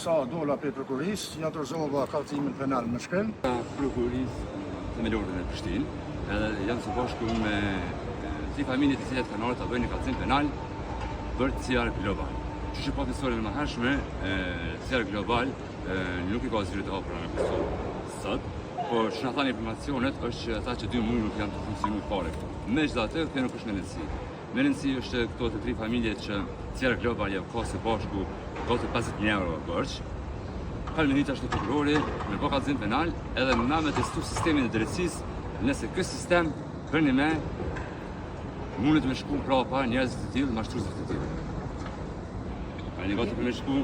sa dola për prokurisë, ja dorëzova kallëzimin penal në Shkel. Prokurisë të Melordën e Prishtinë, edhe janë së bashku me 3 familje të cilat kanë ardhur të bëjnë kallëzim penal për CR Global. Që që pati historinë më hershme, CR Global nuk i ka zyrë të hapura në Kosovë sot, por që na thanë informacionet është që ata që 2 muaj nuk janë të funksionuar fare këtu. Megjithatë, kjo nuk është me rëndësi. Me rëndësi është këto të 3 familje që CR Global ja ka së bashku gati 50.000 euro bërç. Kanë minuta është prokurori me bë kallëzim penal, edhe na me testu sistemin e drejtësisë nëse ky sistem bëni me mundet me shku prapa njerëz të tillë, mashtrues të tillë. A një gati për me shku?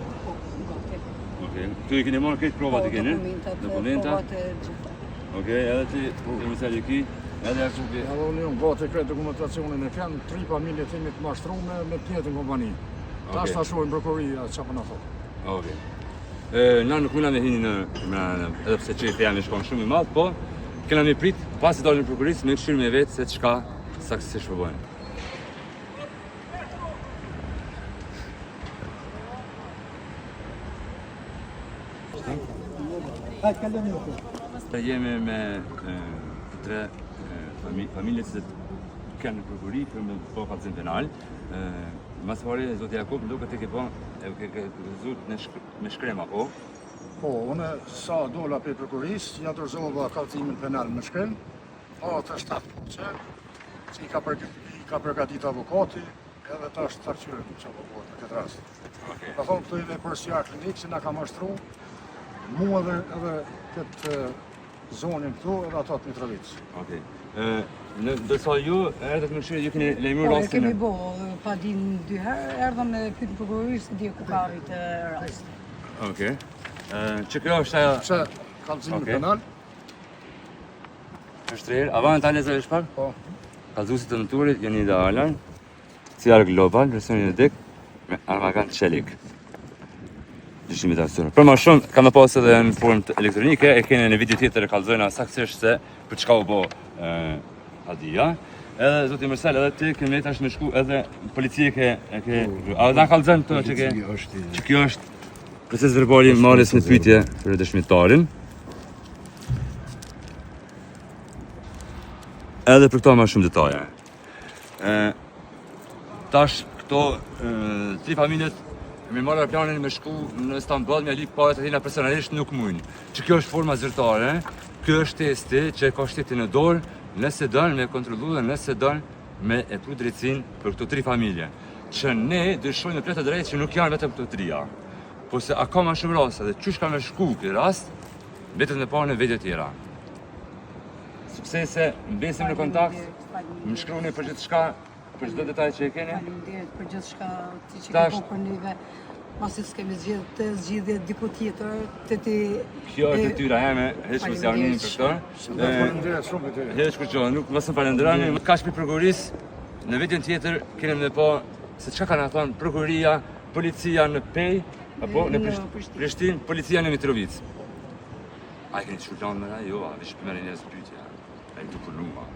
Okej. Tu i keni marrë këtë provat i keni? Dokumenta? Okej, edhe ti komisari ki? Edhe ashtu që unë jam gati këtë dokumentacionin e kanë 3 familje të imi të mashtrume me tjetër kompani. Tash ta shohim prokuroria çfarë po na thotë. Okej. Na nuk mundna me hini në edhe pse çefi jam i shkon shumë i madh, po kena me prit pasi dalin në prokurisë me këshir me vetë se çka saktësisht po bëjnë. Jemi me 3 familje që kanë në prokuri për me po kallëzim penal. Mas pari, zoti Jakub, më duket e ke zut me shkrem apo? Po, unë sa dola për prokurisë, ja dorëzova kallëzimin penal në Shkel. Atë është që i ka përgatit avokati, edhe ta është takqyrë që po bëhet në këtë rast. Ka thonë këtu edhe për sja klinikë që na ka mashtru, mua edhe këtë zonin këtu edhe ato të Mitrovic. Okej. Ndërsa ju erdhët me këshirë, ju keni lejmëruar rastin? Kemi bo, pa din 2 herë, erdhëm me pyet prokurorisë se di ku ka arritë rasti. Okej. Që kjo është ajo? Që kallëzimin penal? Është rrë, avan të alezër e shpak? Po. Kallëzuesit të naturit janë idealan, CR Global, versionin e dik, me Armagan Çelik. Dëshimi të arsyetuar. Për më shumë, kam e pas edhe në formë elektronike, e keni në video tjetër e kallëzojna saktësisht se për çka u bë Hadia. Edhe zoti Mërsel, edhe ti kemi tash me shku edhe policia a na kallëzon këto që kjo është proces verbal i marrjes në pyetje për dëshmitarin. Edhe për këto më shumë detaje. Tash këto 3 familjet me marrë planin me shku në Istanbul, me lip parat atina personalisht nuk mujnë. Që kjo është forma zyrtare, kjo është testi që ka shtetin në dorë, nëse dënë me kontrollu dhe nëse dënë me e pru drejtsin për këto 3 familje. Që ne dëshojnë në pletë drejtë që nuk janë vetëm këto 3-a. Po se a ka ma shumë rasta dhe qysh ka me shku këtë rast, vetët me parë në vete tjera. Suksese, mbesim në kontakt, më shkruni për gjithë shka, për çdo detaj që e keni. Faleminderit për gjithë shka ti që ke po për neve. Masi s'kemi zgjidhje diku tjetër, të ti... Kjo është detyra jeme, heq mos ja unin për këtë. Faleminderit shumë për ty. Heq kur nuk mos më falenderoni. Kaq për prokurisë, në vetën tjetër kemi më po se çka kanë thënë prokuria, policia në Pej, apo në Prishtinë, policia në Mitrovic. Ai keni shkullon me ai, jo, veç për merrjen e pyetja. Ai të punua.